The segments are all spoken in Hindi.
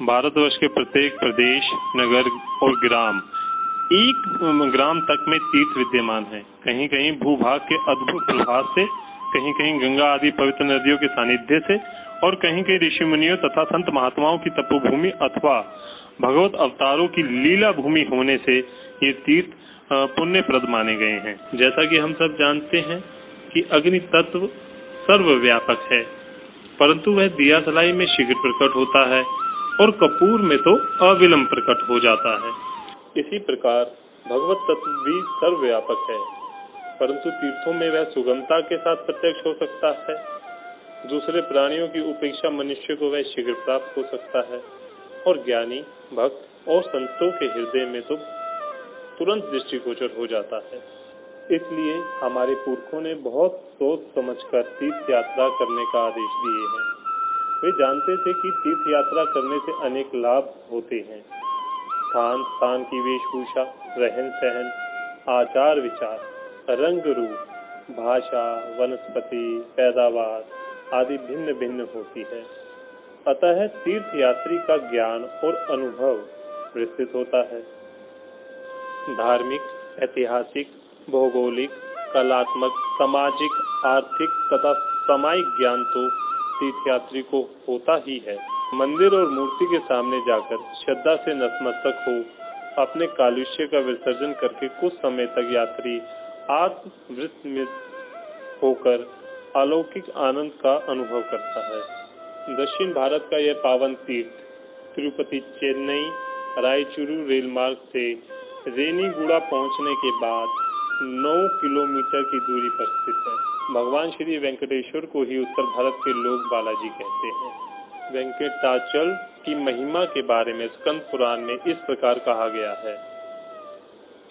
भारतवर्ष के प्रत्येक प्रदेश, नगर और ग्राम, एक ग्राम तक में तीर्थ विद्यमान है। कहीं कहीं भूभाग के अद्भुत प्रभाव से, कहीं कहीं गंगा आदि पवित्र नदियों के सानिध्य से, और कहीं कहीं ऋषि मुनियों तथा संत महात्माओं की तपोभूमि अथवा भगवत अवतारों की लीला भूमि होने से ये तीर्थ पुण्यप्रद माने गए हैं। जैसा कि हम सब जानते हैं कि अग्नि तत्व सर्वव्यापक है, परंतु वह दिया सलाई में शीघ्र प्रकट होता है और कपूर में तो अविलंब प्रकट हो जाता है। इसी प्रकार भगवत तत्व भी सर्वव्यापक है, परंतु तीर्थों में वह सुगमता के साथ प्रत्यक्ष हो सकता है। दूसरे प्राणियों की उपेक्षा मनुष्य को वह शीघ्र प्राप्त हो सकता है, और ज्ञानी, भक्त और संतों के हृदय में तो तुरंत दृष्टिगोचर हो जाता है। इसलिए हमारे पुरखों ने बहुत सोच समझकर तीर्थ यात्रा करने का आदेश दिए हैं। वे जानते थे कि तीर्थ यात्रा करने से अनेक लाभ होते हैं। स्थान की वेशभूषा, रहन सहन, आचार विचार, रंग रूप, भाषा, वनस्पति, पैदावार आदि भिन्न भिन्न होती है। अतः तीर्थ यात्री का ज्ञान और अनुभव विस्तृत होता है। धार्मिक, ऐतिहासिक, भौगोलिक, कलात्मक, सामाजिक, आर्थिक तथा सामायिक ज्ञान तो तीर्थयात्री को होता ही है। मंदिर और मूर्ति के सामने जाकर श्रद्धा से नतमस्तक हो अपने कालुष्य का विसर्जन करके कुछ समय तक यात्री आत्मवृत्त होकर अलौकिक आनंद का अनुभव करता है। दक्षिण भारत का यह पावन तीर्थ तिरुपति चेन्नई रायचूरू रेल मार्ग से रेनीगुड़ा पहुंचने के बाद 9 किलोमीटर की दूरी पर स्थित है। भगवान श्री वेंकटेश्वर को ही उत्तर भारत के लोग बालाजी कहते हैं। वेंकटाचल की महिमा के बारे में स्कंद पुराण में इस प्रकार कहा गया है।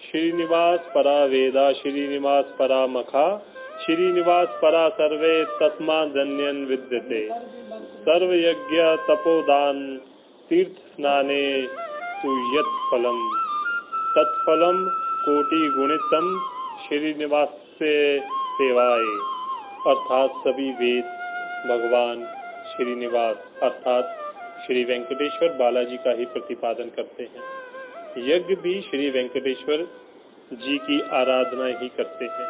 श्रीनिवास परा वेदा श्रीनिवास परा मखा श्रीनिवास परा सर्वे तस्मा धन्यन विद्यते सर्व यज्ञ तपोदान तीर्थ स्नाने सुयत फलम तत्फलम कोटि गुणितम श्रीनिवास से सेवाए। अर्थात सभी वेद भगवान श्रीनिवास अर्थात श्री वेंकटेश्वर बालाजी का ही प्रतिपादन करते हैं। यज्ञ भी श्री वेंकटेश्वर जी की आराधना ही करते हैं।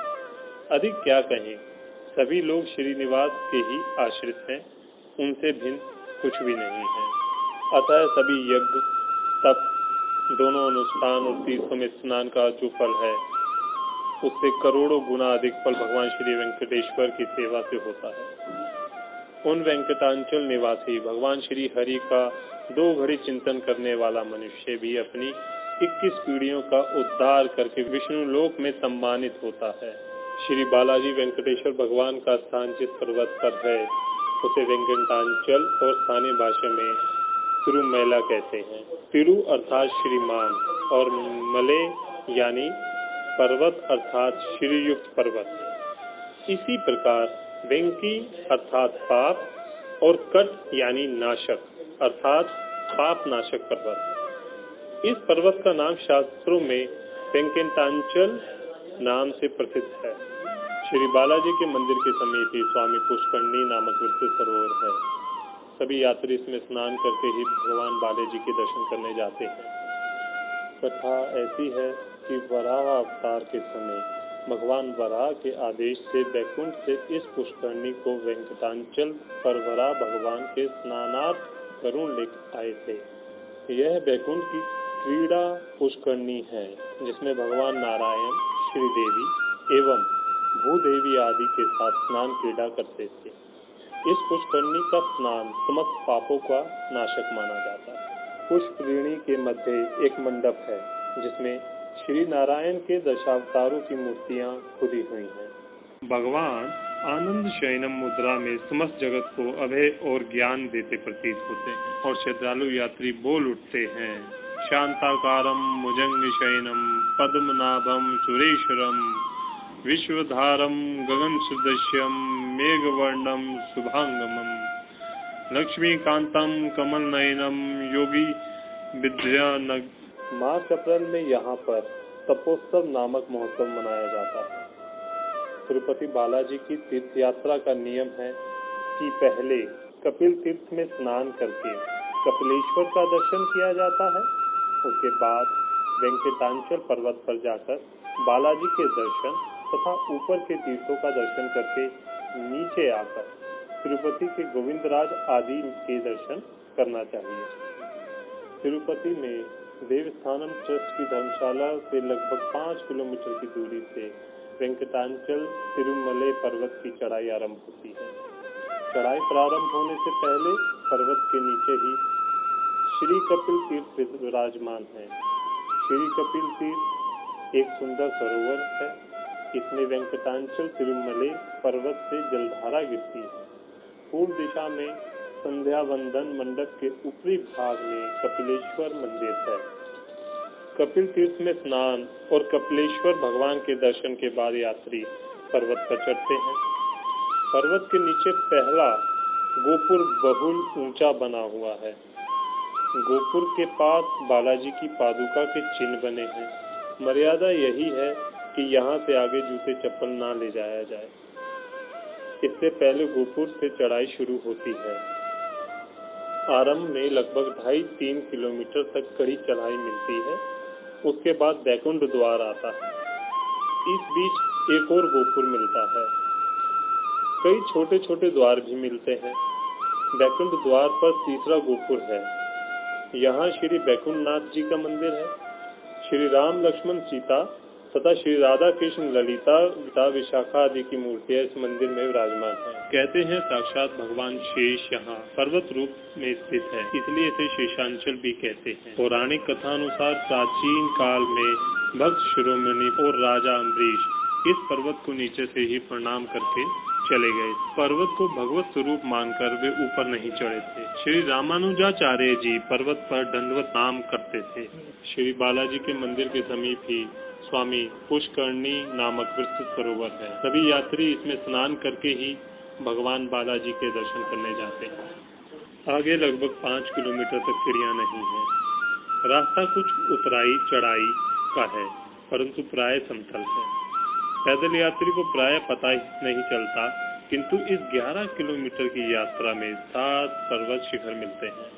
अधिक क्या कहें, सभी लोग श्रीनिवास के ही आश्रित हैं, उनसे भिन्न कुछ भी नहीं है। अतः सभी यज्ञ, तप, दोनों अनुष्ठान और तीर्थों में स्नान का जो फल है, उससे करोड़ों गुना अधिक फल भगवान श्री वेंकटेश्वर की सेवा से होता है। उन वेंकटांचल निवासी भगवान श्री हरि का 2 घड़ी चिंतन करने वाला मनुष्य भी अपनी 21 पीढ़ियों का उद्धार करके विष्णु लोक में सम्मानित होता है। श्री बालाजी वेंकटेश्वर भगवान का स्थान जिस पर्वत पर है उसे वेंकटांचल और स्थानीय भाषा में तिरुमैला कहते हैं। तिरु अर्थात श्रीमान और मले यानी पर्वत अर्थात श्रीयुक्त पर्वत। इसी प्रकार वेंकी अर्थात पाप और कट यानी नाशक अर्थात पाप नाशक पर्वत। इस पर्वत का नाम शास्त्रों में वेंकटांचल नाम से प्रसिद्ध है। श्री बालाजी के मंदिर के समीप ही स्वामी पुष्करणी नामक विस्तृत सरोवर है। सभी यात्री इसमें स्नान करके ही भगवान बालाजी के दर्शन करने जाते हैं। कथा ऐसी है कि वराह अवतार के समय भगवान वराह के आदेश से बैकुंठ से इस पुष्करणी को वेंकटांचल पर वराह भगवान के स्नानार्थ करुण लेकर आए थे। यह बैकुंठ की क्रीड़ा पुष्करणी है, जिसमें भगवान नारायण, श्रीदेवी एवं भूदेवी आदि के साथ स्नान क्रीड़ा करते थे। इस पुष्करणी का स्नान समस्त पापों का नाशक माना जाता है। पुष्करणी के मध्य एक मंडप है, जिसमें श्री नारायण के दशावतारों की मूर्तियां खुदी हुई हैं। भगवान आनंद शयनम मुद्रा में समस्त जगत को अभय और ज्ञान देते प्रतीत होते हैं और श्रद्धालु यात्री बोल उठते हैं, शांताकारम भुजंग शयनम पद्मनाभम सुरेश्वरम विश्वधारम गगन सदृश्यम मेघवर्णम शुभांगमम लक्ष्मीकांतम कमल नयनम योगी विद्यानग। मार्च अप्रैल में यहाँ पर तपोत्सव नामक महोत्सव मनाया जाता है। तिरुपति बालाजी की तीर्थ यात्रा का नियम है कि पहले कपिल तीर्थ में स्नान करके कपिलेश्वर का दर्शन किया जाता है। उसके बाद वेंकटाचल पर्वत पर जाकर बालाजी के दर्शन तथा ऊपर के तीर्थों का दर्शन करके नीचे आकर तिरुपति के गोविंदराज आदि के दर्शन करना चाहिए। तिरुपति में देवस्थानम ट्रस्ट की धर्मशाला से लगभग 5 किलोमीटर की दूरी से वेंकटाचल तिरुमले पर्वत की चढ़ाई आरंभ होती है। चढ़ाई प्रारंभ होने से पहले पर्वत के नीचे ही श्री कपिल तीर्थ विराजमान है। श्री कपिल तीर्थ एक सुंदर सरोवर है। इसमें वेंकटाचल तिरुमले पर्वत से जलधारा गिरती है। पूर्व दिशा में संध्या वंदन मंडप के ऊपरी भाग में कपिलेश्वर मंदिर है। कपिल तीर्थ में स्नान और कपिलेश्वर भगवान के दर्शन के बाद यात्री पर्वत पर चढ़ते हैं। पर्वत के नीचे पहला गोपुर बहुल ऊंचा बना हुआ है। गोपुर के पास बालाजी की पादुका के चिन्ह बने हैं। मर्यादा यही है कि यहाँ से आगे जूते चप्पल ना ले जाया जाए। इससे पहले गोपुर से चढ़ाई शुरू होती है। आरंभ में लगभग 2.5-3 किलोमीटर तक कड़ी चढ़ाई मिलती है। उसके बाद बैकुंठ द्वार आता है। इस बीच एक और गोपुर मिलता है। कई छोटे छोटे द्वार भी मिलते हैं। बैकुंठ द्वार पर तीसरा गोपुर है। यहाँ श्री बैकुंठनाथ जी का मंदिर है। श्री राम लक्ष्मण सीता तथा श्री राधा कृष्ण ललिता विशाखा आदि की मूर्तियां इस मंदिर में विराजमान है। कहते हैं साक्षात भगवान शेष यहाँ पर्वत रूप में स्थित है, इसलिए इसे शेषांचल भी कहते हैं। पौराणिक कथा अनुसार प्राचीन काल में भक्त शिरोमणि और राजा अम्बरीश इस पर्वत को नीचे से ही प्रणाम करके चले गए। पर्वत को भगवत स्वरूप मानकर वे ऊपर नहीं चढ़े थे। श्री रामानुजाचार्य जी पर्वत पर दंडवत नाम करते थे। श्री बालाजी के मंदिर के समीप ही स्वामी पुष्करणी नामक विस्तृत सरोवर है। सभी यात्री इसमें स्नान करके ही भगवान बालाजी के दर्शन करने जाते हैं। आगे लगभग 5 किलोमीटर तक सीढ़ियां नहीं है। रास्ता कुछ उतराई चढ़ाई का है, परंतु प्राय समतल है। पैदल यात्री को प्राय पता ही नहीं चलता, किंतु इस 11 किलोमीटर की यात्रा में 7 पर्वत शिखर मिलते हैं।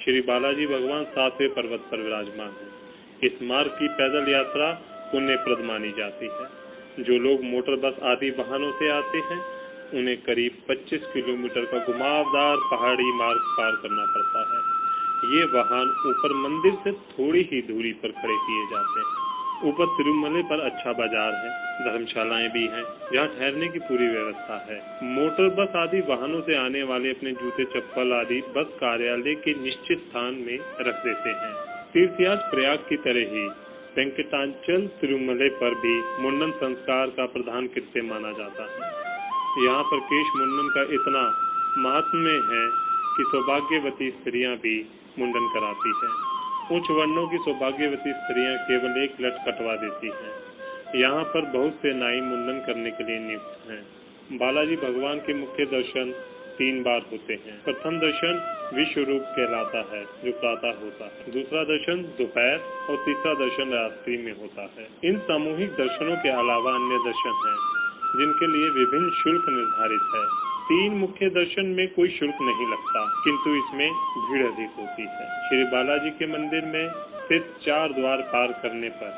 श्री बालाजी भगवान 7वें पर्वत पर विराजमान है। इस मार्ग की पैदल यात्रा पुण्यप्रद मानी जाती है। जो लोग मोटर बस आदि वाहनों से आते हैं, उन्हें करीब 25 किलोमीटर का घुमावदार पहाड़ी मार्ग पार करना पड़ता है। ये वाहन ऊपर मंदिर से थोड़ी ही दूरी पर खड़े किए जाते हैं। ऊपर तिरुमले पर अच्छा बाजार है, धर्मशालाएं भी हैं, जहाँ ठहरने की पूरी व्यवस्था है। मोटर बस आदि वाहनों से आने वाले अपने जूते चप्पल आदि बस कार्यालय के निश्चित स्थान में रख देते हैं। तीर्थयात्री प्रयाग की तरह ही वेंकटाचल तिरुमले पर भी मुंडन संस्कार का प्रधान कृत्य माना जाता है। यहाँ पर केश मुंडन का इतना महात्म्य है कि सौभाग्यवती स्त्रियां भी मुंडन कराती है। उच्च वर्णों की सौभाग्यवती स्त्रियां केवल एक लट कटवा देती हैं। यहाँ पर बहुत से नाई मुंडन करने के लिए नियुक्त हैं। बालाजी भगवान के मुख्य दर्शन 3 बार होते हैं। प्रथम दर्शन विश्व रूप कहलाता है, जो प्रातः होता है। दूसरा दर्शन दोपहर और तीसरा दर्शन रात्रि में होता है। इन सामूहिक दर्शनों के अलावा अन्य दर्शन हैं, जिनके लिए विभिन्न शुल्क निर्धारित है। 3 मुख्य दर्शन में कोई शुल्क नहीं लगता, किंतु इसमें भीड़ अधिक होती है। श्री बालाजी के मंदिर में स्थित 4 द्वार पार करने पर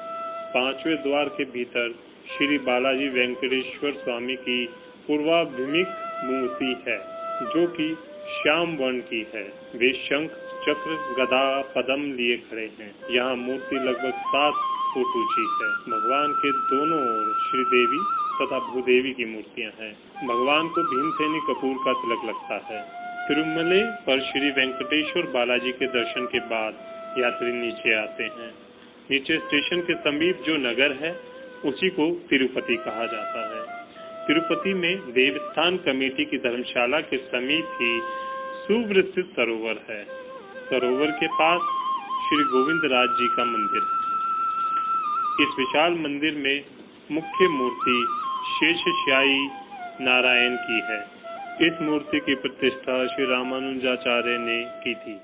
5वें द्वार के भीतर श्री बालाजी वेंकटेश्वर स्वामी की पूर्वाभिमुख मूर्ति है, जो कि श्याम वर्ण की है। वे शंख चक्र गदा पद्म लिए खड़े हैं। यहाँ मूर्ति लगभग 7 फुट ऊंची है। भगवान के दोनों ओर श्रीदेवी तथा भूदेवी की मूर्तियां हैं। भगवान को भीमसेनी कपूर का तिलक लगता है। तिरुमले पर श्री वेंकटेश्वर बालाजी के दर्शन के बाद यात्री नीचे आते हैं। नीचे स्टेशन के समीप जो नगर है, उसी को तिरुपति कहा जाता है। तिरुपति में देवस्थान कमेटी की धर्मशाला के समीप ही सुविस्तृत सरोवर है। सरोवर के पास श्री गोविंदराज जी का मंदिर है। इस विशाल मंदिर में मुख्य मूर्ति शेषशायी नारायण की है। इस मूर्ति की प्रतिष्ठा श्री रामानुजाचार्य ने की थी।